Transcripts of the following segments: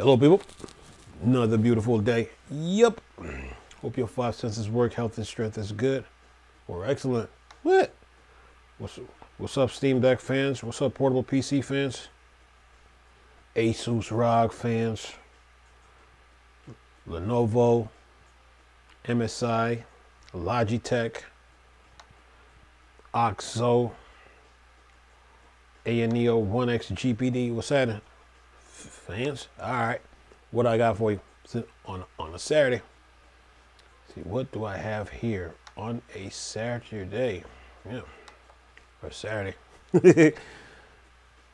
Hello, people. Another beautiful day. Yup. Hope your five senses work. Health and strength is good or excellent. What? What's up, Steam Deck fans? What's up, portable PC fans? Asus ROG fans. Lenovo, MSI, Logitech, Oxo, ANEO 1X GPD. What's that? Fans? All right. What I got for you on a Saturday. See, what do I have here on a Saturday? Yeah, or Saturday.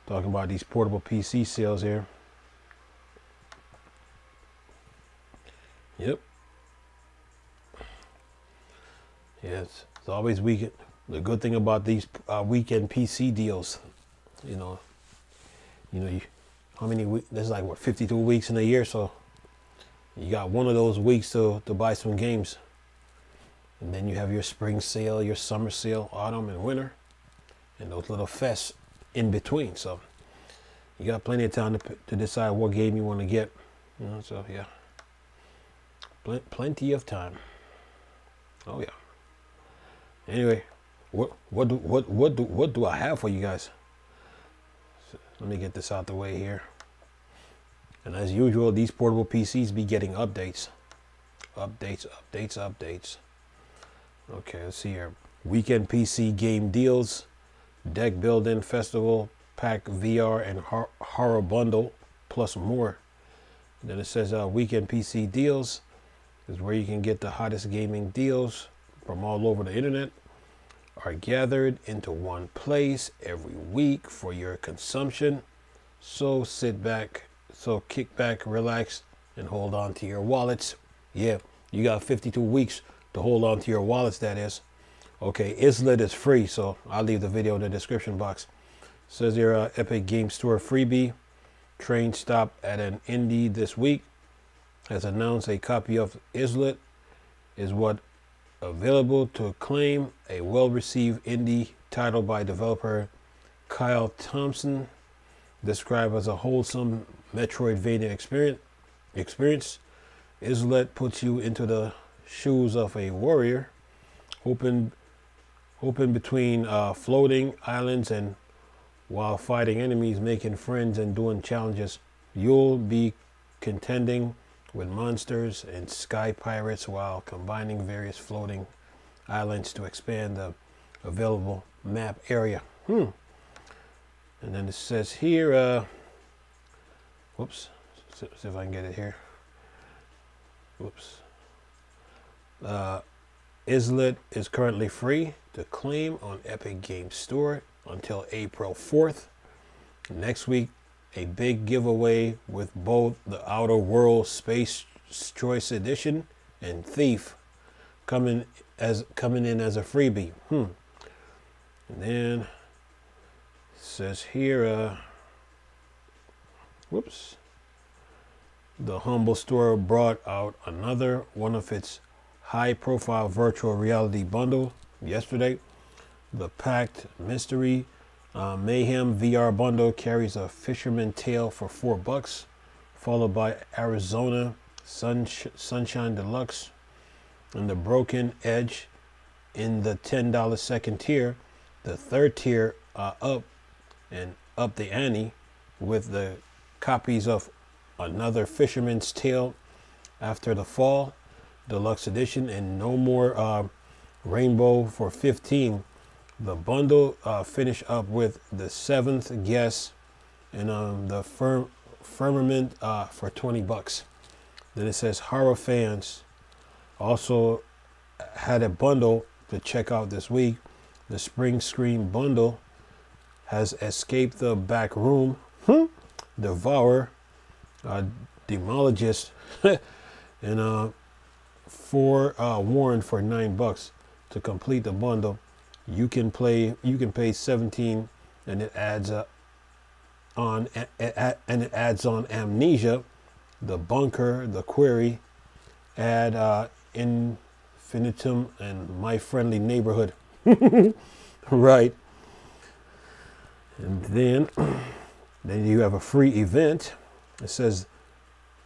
Talking about these portable PC sales here. Yep. Yeah, it's always weekend. The good thing about these weekend PC deals, you how many weeks? There's like what, 52 weeks in a year, so you got one of those weeks to buy some games, and then you have your spring sale, your summer sale, autumn and winter, and those little fests in between. So you got plenty of time to decide what game you want to get. So yeah, plenty of time. Oh yeah. Anyway, what do I have for you guys? So let me get this out the way here. And as usual, these portable PCs be getting updates. Updates. Okay, let's see here. Weekend PC game deals, deck building festival, pack VR and horror bundle, plus more. And then it says weekend PC deals is where you can get the hottest gaming deals from all over the internet, are gathered into one place every week for your consumption. So kick back, relax, and hold on to your wallets. Yeah, you got 52 weeks to hold on to your wallets, that is. Okay, Islet is free, so I'll leave the video in the description box. Says here, Epic Game Store freebie. Train stop at an indie this week has announced a copy of Islet is what available to claim, a well-received indie title by developer Kyle Thompson, described as a wholesome Metroidvania experience. Islet puts you into the shoes of a warrior, hoping between floating islands and while fighting enemies, making friends, and doing challenges. You'll be contending with monsters and sky pirates while combining various floating islands to expand the available map area. And then it says here, whoops, see if I can get it here. Whoops. Islet is currently free to claim on Epic Game Store until April 4th. Next week, a big giveaway with both the Outer World Space Choice Edition and Thief coming in as a freebie. And then it says here, whoops, the Humble Store brought out another one of its high-profile virtual reality bundle yesterday. The Packed Mystery Mayhem VR bundle carries a Fisherman Tale for $4, followed by Arizona Sunshine Deluxe and the Broken Edge in the $10 second tier. The third tier up the ante with the copies of Another Fisherman's Tale After the Fall Deluxe Edition and No More Rainbow for $15. The bundle finish up with The Seventh Guest and the Firmament for $20. Then it says horror fans also had a bundle to check out this week. The Spring Scream bundle has Escaped the Back Room, Devour, Demologist, and Forewarned for $9. To complete the bundle, you can pay $17, and it adds on Amnesia, The Bunker, The Quarry, Ad Infinitum, and My Friendly Neighborhood. Right. And then you have a free event. It says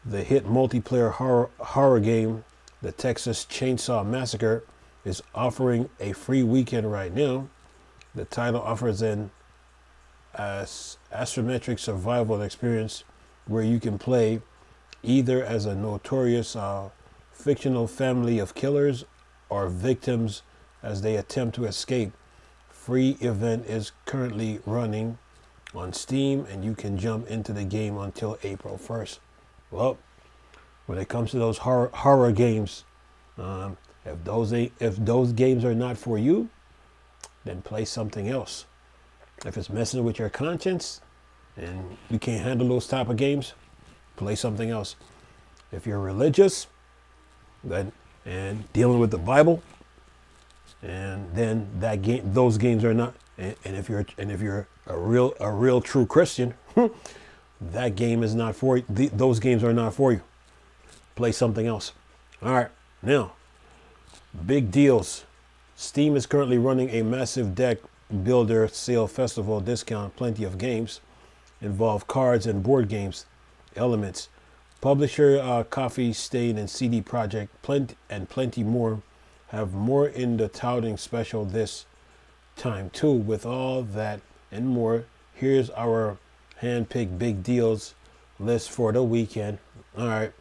The hit multiplayer horror game, The Texas Chainsaw Massacre, is offering a free weekend right now. The title offers an asymmetric survival experience where you can play either as a notorious fictional family of killers or victims as they attempt to escape. Free event is currently running on Steam, and you can jump into the game until April 1st. Well, when it comes to those horror games, if those games are not for you, then play something else. If it's messing with your conscience and you can't handle those type of games, play something else. If you're religious, then and dealing with the Bible, and then those games are not. And if you're a real true Christian, that game is not for you. Those games are not for you. Play something else. All right, now, big deals. Steam is currently running a massive deck builder sale festival discount. Plenty of games involve cards and board games, elements, publisher, Coffee Stain and CD Projekt, plenty more. Have more in the touting special this time too. With all that and more, here's our hand-picked big deals list for the weekend. All right,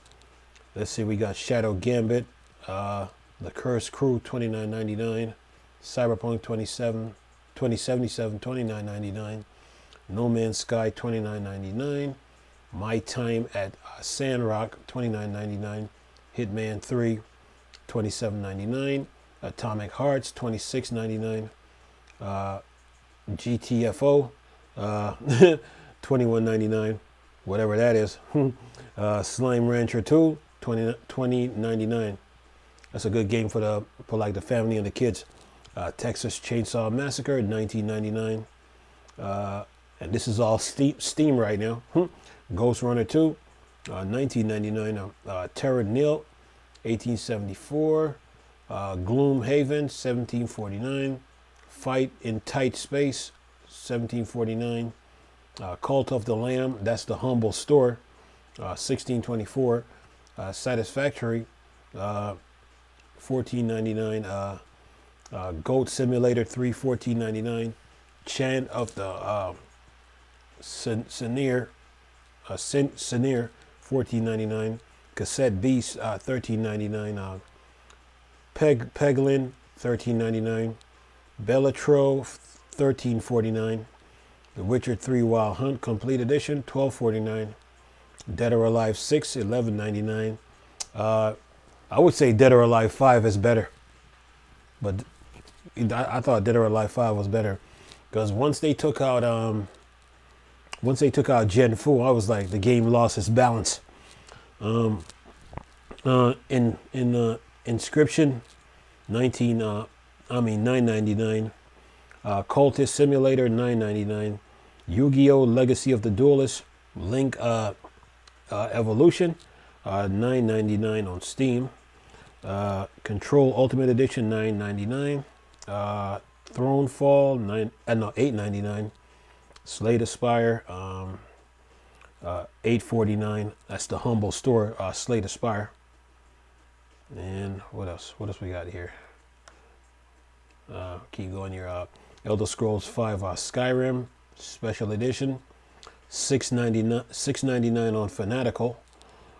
let's see. We got Shadow Gambit, The Cursed Crew, $29.99. Cyberpunk 2077, $29.99. No Man's Sky, $29.99. My Time at Sandrock, $29.99. Hitman 3, $27.99. Atomic Hearts, $26.99. GTFO, $21.99, whatever that is. Slime Rancher 2, $20.99. That's a good game for like the family and the kids. Texas Chainsaw Massacre, $19.99. And this is all Steam right now. Ghost Runner 2, $19.99. Terror Nil, $18.74. Gloomhaven, $17.49. Fight in Tight Space, $17.49. Cult of the Lamb, that's the Humble Store, $16.24. Satisfactory, $14.99. Goat Simulator 3, $14.99. Chant of the Sinir, $14.99. Cassette Beast, $13.99. Peglin, $13.99. Bellatro, $13.49. The Witcher 3 Wild Hunt Complete Edition, $12.49. Dead or Alive 6, $11.99. I would say Dead or Alive 5 is better, but I thought Dead or Alive 5 was better because once they took out Gen 4, I was like, the game lost its balance. Inscription, $9.99. Cultist Simulator, $9.99. Yu-Gi-Oh! Legacy of the Duelist, Link Evolution, $9.99 on Steam. Control Ultimate Edition, $9.99. Thronefall, $8.99. Slay the Spire, $8.49. That's the Humble Store. Slay the Spire. And what else? What else we got here? Keep going here. Elder Scrolls 5 Skyrim Special Edition, $6.99 on Fanatical.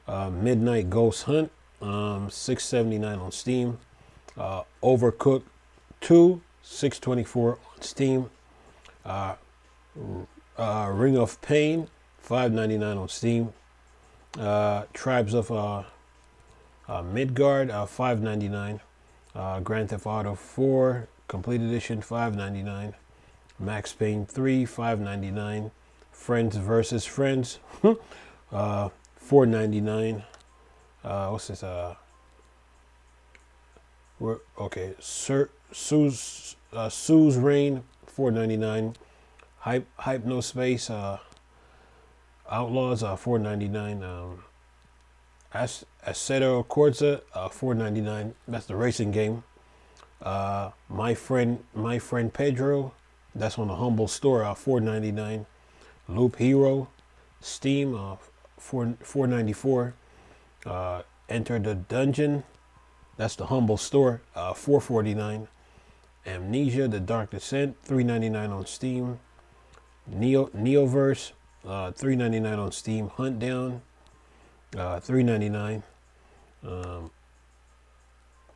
Midnight Ghost Hunt, $6.79 on Steam. Overcooked 2, $6.24 on Steam. Ring of Pain, $5.99 on Steam. Tribes of Midgard, $5.99. Grand Theft Auto 4 Complete Edition, $5.99. Max Payne 3, $5.99. Friends vs. Friends, $4.99. What's this? Okay. Sue's Reign, $4.99. Hypnospace Outlaws, $4.99. Assetto Corsa, $4.99. That's the racing game. My friend Pedro, that's on the Humble Store, $4.99. Loop Hero, Steam, $4.94. Enter the Dungeon. That's the Humble store. $4.49. Amnesia: The Dark Descent. $3.99 on Steam. Neoverse. $3.99 on Steam. Hunt Down. $3.99.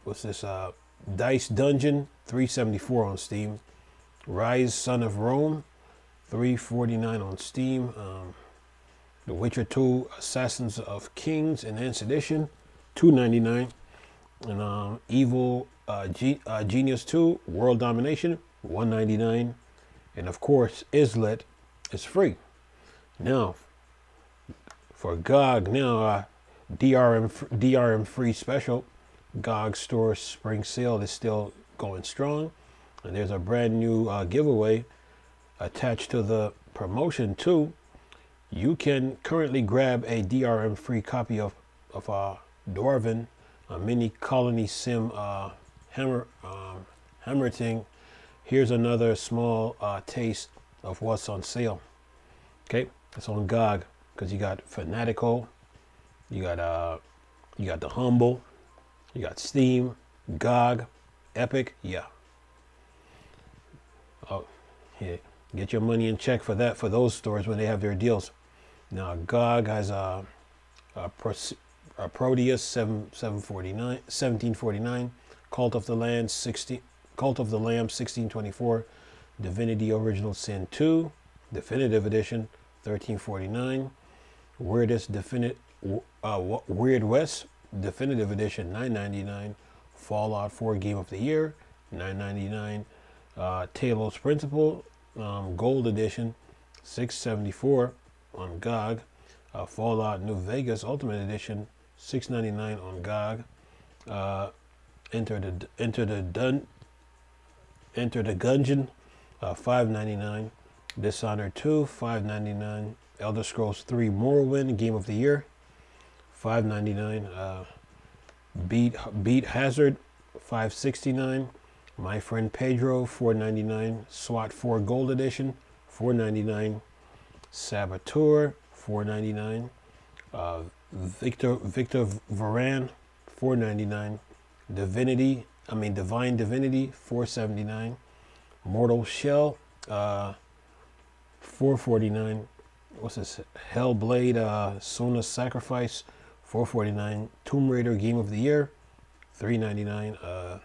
What's this? Dice Dungeon. $3.74 on Steam. Rise: Son of Rome. $3.49 on Steam. The Witcher 2: Assassins of Kings Enhanced Edition. $2.99. And Evil Genius 2 World Domination. $1.99. And of course, Islet is free. Now, for GOG, now DRM free special. GOG store spring sale is still going strong, and there's a brand new giveaway attached to the promotion too. You can currently grab a DRM free copy of Dwarven, a mini colony sim hammer thing. Here's another small taste of what's on sale. Okay, it's on GOG because you got Fanatical, you got the Humble, you got Steam, GOG, Epic. Yeah. Oh, yeah. Get your money in check for that, for those stores when they have their deals. Now GOG has a Proteus 1749, Cult of the Lamb 1624, Divinity Original Sin 2 Definitive Edition 1349, Weird West Definitive Edition $9.99, Fallout 4 Game of the Year $9.99, Talos Principle Gold Edition $6.74 on GOG, Fallout New Vegas Ultimate Edition $6.99 on GOG, Enter the Gungeon $5.99, Dishonored 2 $5.99, Elder Scrolls 3 Morrowind Game of the Year $5.99, Beat Hazard $5.69, My Friend Pedro $4.99, SWAT 4 Gold Edition $4.99, Saboteur $4.99, Victor Varan $4.99, Divine Divinity $4.79, Mortal Shell $4.49. What's this? Hellblade Sona Sacrifice $4.49. Tomb Raider Game of the Year $3.99.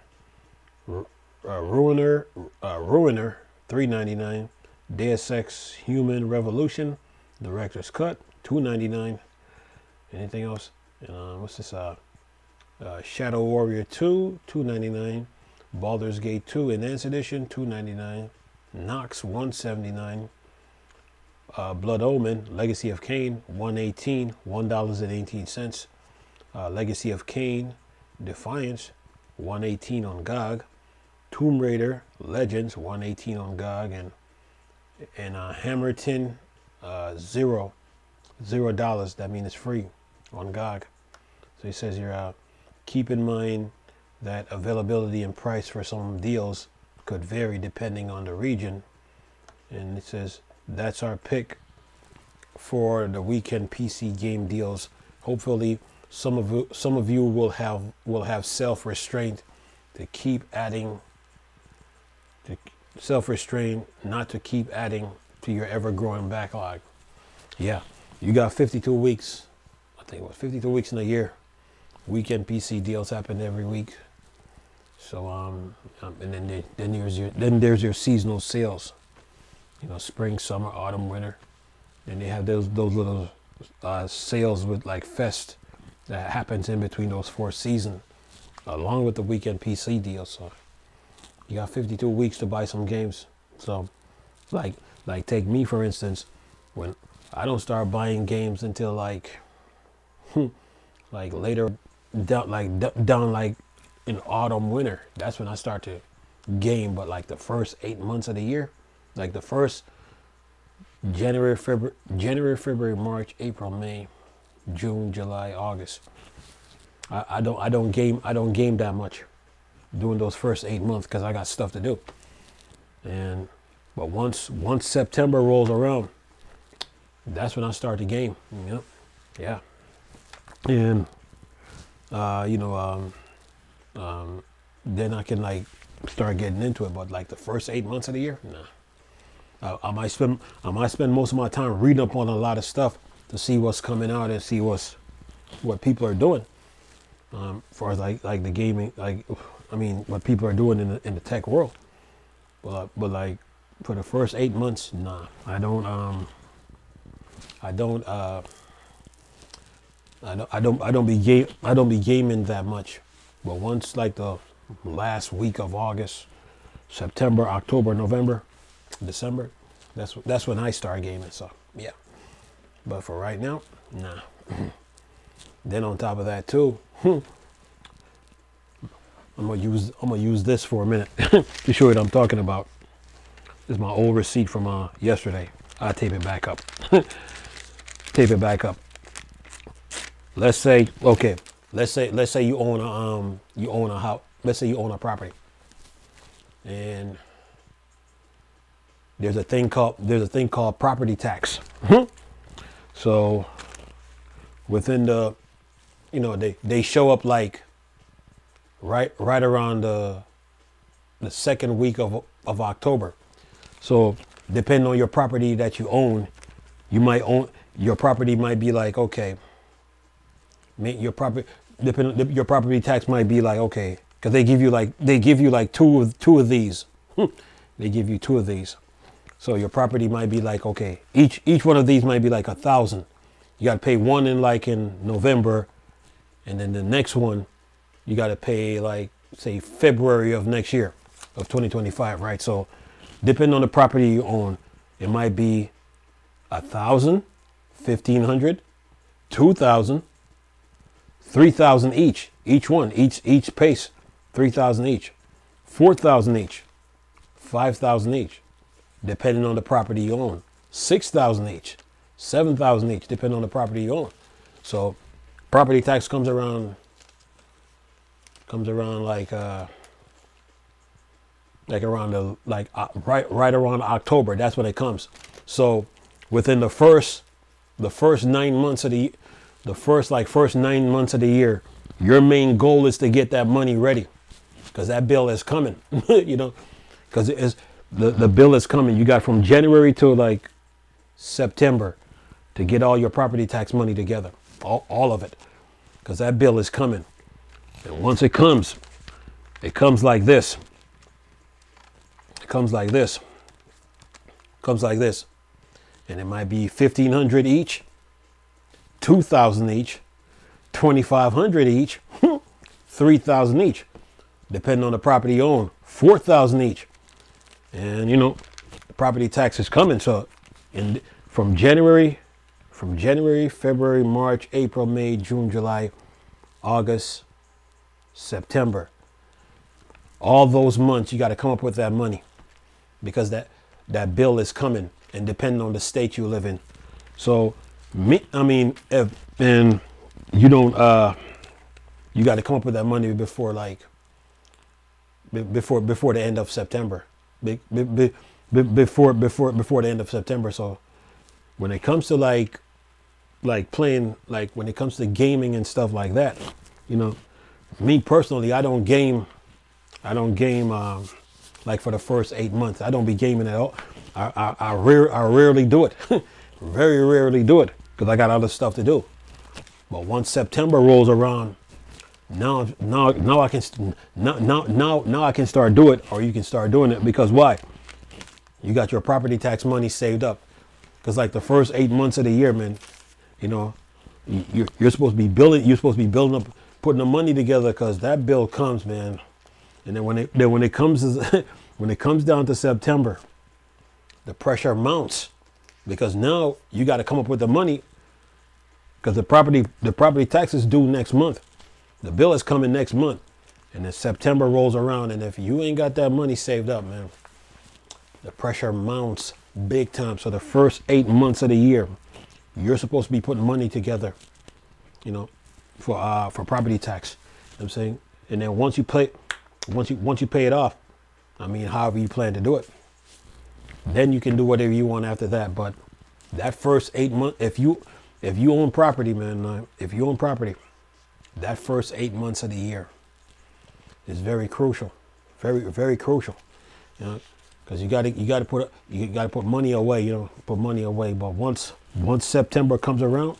Ruiner $3.99. Deus Ex Human Revolution Director's Cut $2.99. Anything else? What's this? Shadow Warrior 2 $2.99. Baldur's Gate 2 Enhanced Edition $2.99. Nox $1.79. Blood Omen Legacy of Kain $1.18. $1.18. Legacy of Kain Defiance $1.18 on GOG. Tomb Raider Legends $1.18 on GOG, and Hammerton $0. That means it's free on GOG. So he says here, keep in mind that availability and price for some deals could vary depending on the region. And it says that's our pick for the weekend PC game deals. Hopefully some of you will have self-restraint to keep adding, not to keep adding to your ever-growing backlog. Yeah, you got 52 weeks. I think it was 52 weeks in a year. Weekend PC deals happen every week. So and then there's your seasonal sales. You know, spring, summer, autumn, winter. And they have those little sales with like fest that happens in between those 4 seasons, along with the weekend PC deal. So you got 52 weeks to buy some games. So like take me for instance, when I don't start buying games until like later down like in autumn, winter. That's when I start to game. But like the first 8 months of the year, like the first January, February, March, April, May, June, July, August, I don't game that much during those first 8 months because I got stuff to do. But once September rolls around, that's when I start the game. Yep. Yeah. And you know, then I can like start getting into it. But like the first 8 months of the year, nah. I might spend most of my time reading up on a lot of stuff to see what's coming out and see what people are doing. As far as like the gaming, like I mean what people are doing in the tech world. But like for the first 8 months, nah. I don't be gaming that much. But once like the last week of August, September, October, November, December, that's when I start gaming. So yeah. But for right now, nah. Then on top of that too, I'm gonna use this for a minute to show you what I'm talking about. This is my old receipt from yesterday. I'll tape it back up. Tape it back up. Let's say you own a house. Let's say you own a property, and there's a thing called property tax. So within the, you know, they show up like right around the second week of October. So depending on your property that you own, your property might be like, okay, your property tax might be like, okay, because they give you like two of these. They give you two of these. So your property might be like, okay, each one of these might be like 1,000. You got to pay one in November, and then the next one you got to pay like, say, February of next year of 2025, right? So depending on the property you own, it might be 1,000, 1,500, 2,000, 3,000 each pace, 3,000 each, 4,000 each, 5,000 each, depending on the property you own, 6,000 each, 7,000 each, depending on the property you own. So property tax comes around like right around October. That's when it comes. So within the first 9 months of the first 9 months of the year, your main goal is to get that money ready, because that bill is coming. You know, because it is the bill is coming. You got from January to like September to get all your property tax money together, all of it, because that bill is coming. And once it comes like this. It comes like this. And it might be 1,500 each, 2,000 each, 2,500 each, 3,000 each, depending on the property you own, 4,000 each. And you know, the property tax is coming. So from January, February, March, April, May, June, July, August, September, all those months you got to come up with that money, because that bill is coming, and depending on the state you live in. So if you don't, you got to come up with that money before the end of September, before the end of September. So when it comes to like playing, like when it comes to gaming and stuff like that, you know, me personally, I don't game like for the first 8 months. I don't be gaming at all. I rarely do it. Very rarely do it, because I got other stuff to do. But once September rolls around, now I can start doing it, or you can start doing it, because why? You got your property tax money saved up. Because like the first 8 months of the year, man, you know, you're supposed to be building up, putting the money together, because that bill comes, man. And then when it comes down to September, the pressure mounts, because now you got to come up with the money, because the property tax is due next month. The bill is coming next month, and then September rolls around, and if you ain't got that money saved up, man, the pressure mounts big time. So the first 8 months of the year, you're supposed to be putting money together, you know, for property tax. You know what I'm saying, and then once you pay it off, I mean, however you plan to do it, then you can do whatever you want after that. But that first 8 months, if you own property, man, if you own property, that first 8 months of the year is very crucial, very crucial. You know, because you got to put money away. You know, put money away. But once September comes around,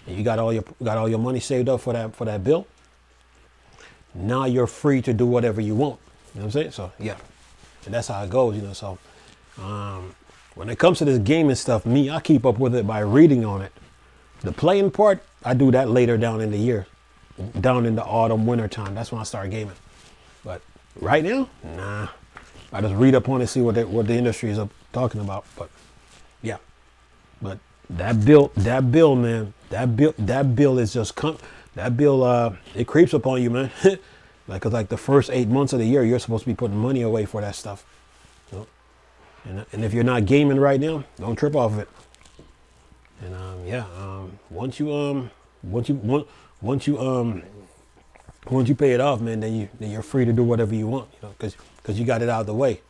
and you got all your money saved up for that bill, now you're free to do whatever you want. You know what I'm saying? So yeah, and that's how it goes. You know, so when it comes to this gaming stuff, I keep up with it by reading on it. The playing part, I do that later down in the year, down in the autumn, winter time. That's when I start gaming. But right now, nah. I just read up on it, see what the industry is talking about. But yeah, but that bill, man, that bill is just it creeps upon you, man. like the first 8 months of the year, you're supposed to be putting money away for that stuff. You know? And if you're not gaming right now, don't trip off of it. And once you pay it off, man, then you're free to do whatever you want, you know, because you got it out of the way.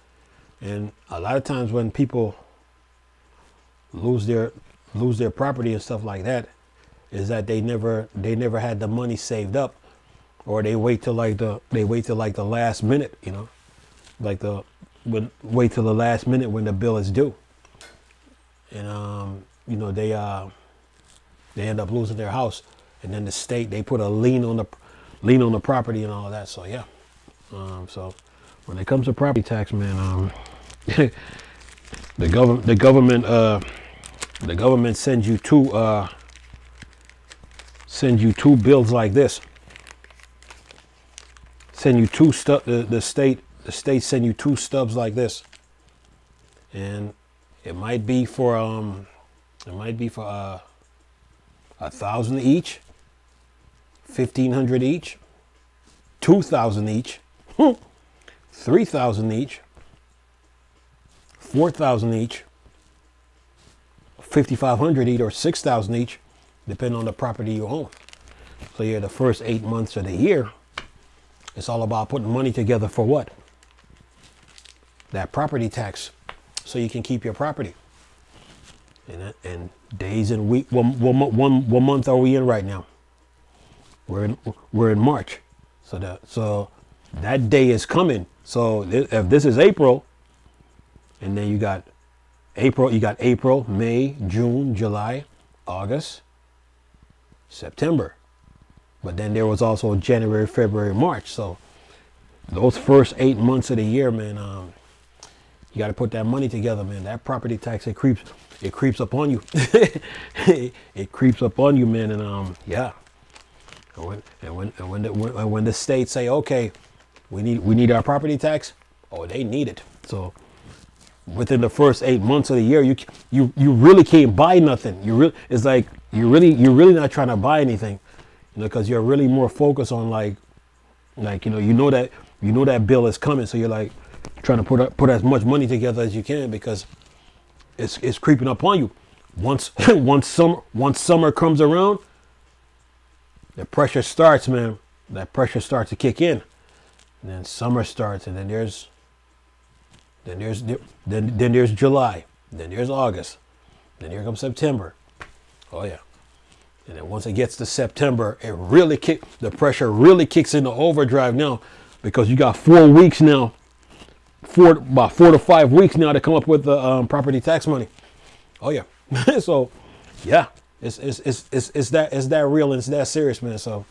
And a lot of times when people lose their property and stuff like that, is that they never had the money saved up, or they wait till like the last minute, you know, wait till the last minute when the bill is due, and you know, they end up losing their house, and then the state, they put a lien on the property and all of that. So yeah, so when it comes to property tax, man, the government sends you two bills like this. Send you two the state send you two stubs like this, and it might be for 1,000 each, 1,500 each, 2,000 each, 3,000 each, 4,000 each, 5,500 each, or 6,000 each, depending on the property you own. So yeah, the first 8 months of the year, it's all about putting money together for what? That property tax, so you can keep your property. And days and week. What month are we in right now? We're in March. So that day is coming. So if this is April, and then you got April, May, June, July, August, September. But then there was also January, February, March. So those first 8 months of the year, man, you got to put that money together, man. That property tax, it creeps up on you. It creeps up on you, man. And yeah. And when the states say, okay, we need our property tax, oh, they need it. So within the first 8 months of the year, you really can't buy nothing. It's like you're really not trying to buy anything, you know, because you're really more focused on like you know that bill is coming, so you're like trying to put as much money together as you can, because it's creeping up on you. Once summer comes around, the pressure starts, man. That pressure starts to kick in, and then summer starts, and then there's July, then there's August, then here comes September. Oh yeah. And then once it gets to September, the pressure really kicks into overdrive now, because you got 4 weeks now, about 4 to 5 weeks now to come up with the property tax money. Oh yeah. So yeah, it's that real, and it's that serious, man. So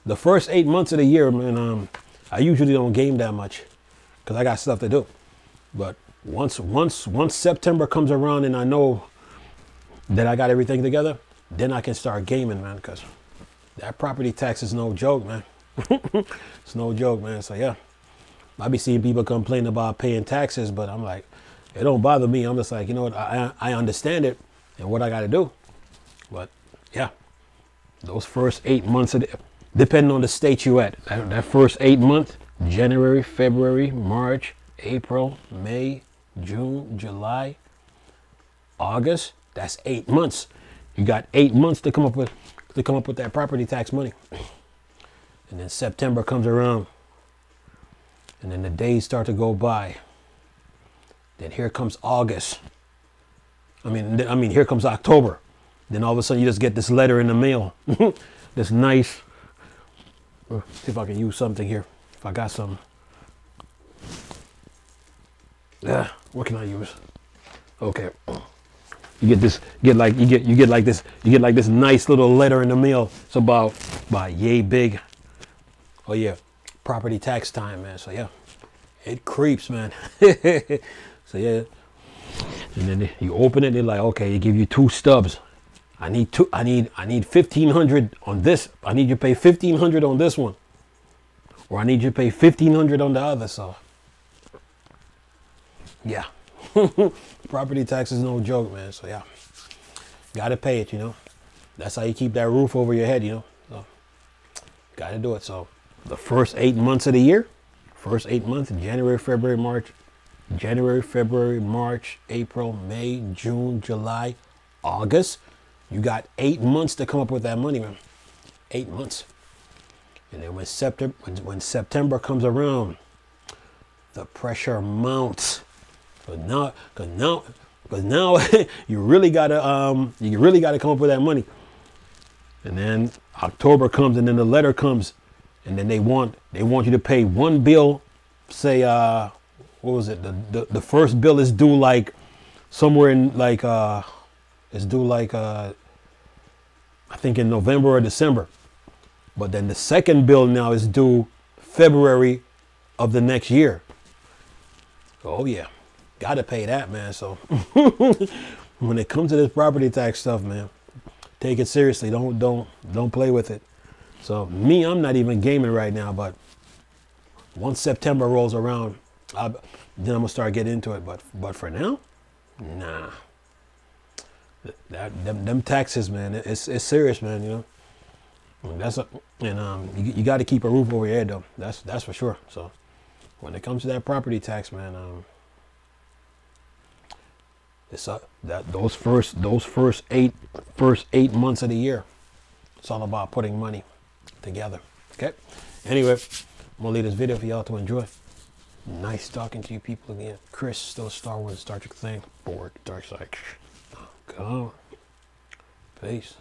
the first 8 months of the year, man, I usually don't game that much because I got stuff to do. But once September comes around and I know that I got everything together, then I can start gaming, man, because that property tax is no joke, man. It's no joke, man. So yeah, I be seeing people complain about paying taxes, but I'm like, it don't bother me. I'm just like, you know what, I understand it and what I got to do. But yeah, those first 8 months depending on the state you at, that first 8 months, January, February, March, April, May, June, July, August, that's 8 months. You got 8 months to come up with that property tax money. And then September comes around, and then the days start to go by. Then here comes August. I mean here comes October. Then all of a sudden you just get this letter in the mail. This nice See if I can use something here. If I got some. Yeah, what can I use? Okay. You get this, you get like this nice little letter in the mail. It's about yay big. Oh yeah, property tax time, man. So yeah, it creeps, man. So yeah, and then you open it. They're like, okay, they give you 2 stubs. I need 1,500 on this. I need you to pay 1,500 on this one, or I need you to pay 1,500 on the other. So yeah, property tax is no joke, man. So yeah, gotta pay it. You know, that's how you keep that roof over your head. You know, so gotta do it. So the first 8 months of the year, January, February, March, April, May, June, July, August. You got 8 months to come up with that money, man. 8 months. And then when September comes around, the pressure mounts. Cause now you really gotta come up with that money. And then October comes, and then the letter comes, and then they want you to pay one bill. Say what was it? The first bill is due like somewhere in like it's due like I think in November or December. But then the second bill now is due February of the next year. Oh yeah, gotta pay that, man. So when it comes to this property tax stuff, man, take it seriously. Don't play with it. So me, I'm not even gaming right now, but once September rolls around, then I'm gonna start getting into it. But for now, nah. Them taxes, man, it's serious, man. You know, you got to keep a roof over your head, though. That's for sure. So when it comes to that property tax, man, it's that those first eight months of the year, it's all about putting money together. Okay. Anyway, I'm gonna leave this video for y'all to enjoy. Nice talking to you people again. Chris, still a Star Wars, Star Trek thing. Forward, dark side. Come on. Peace.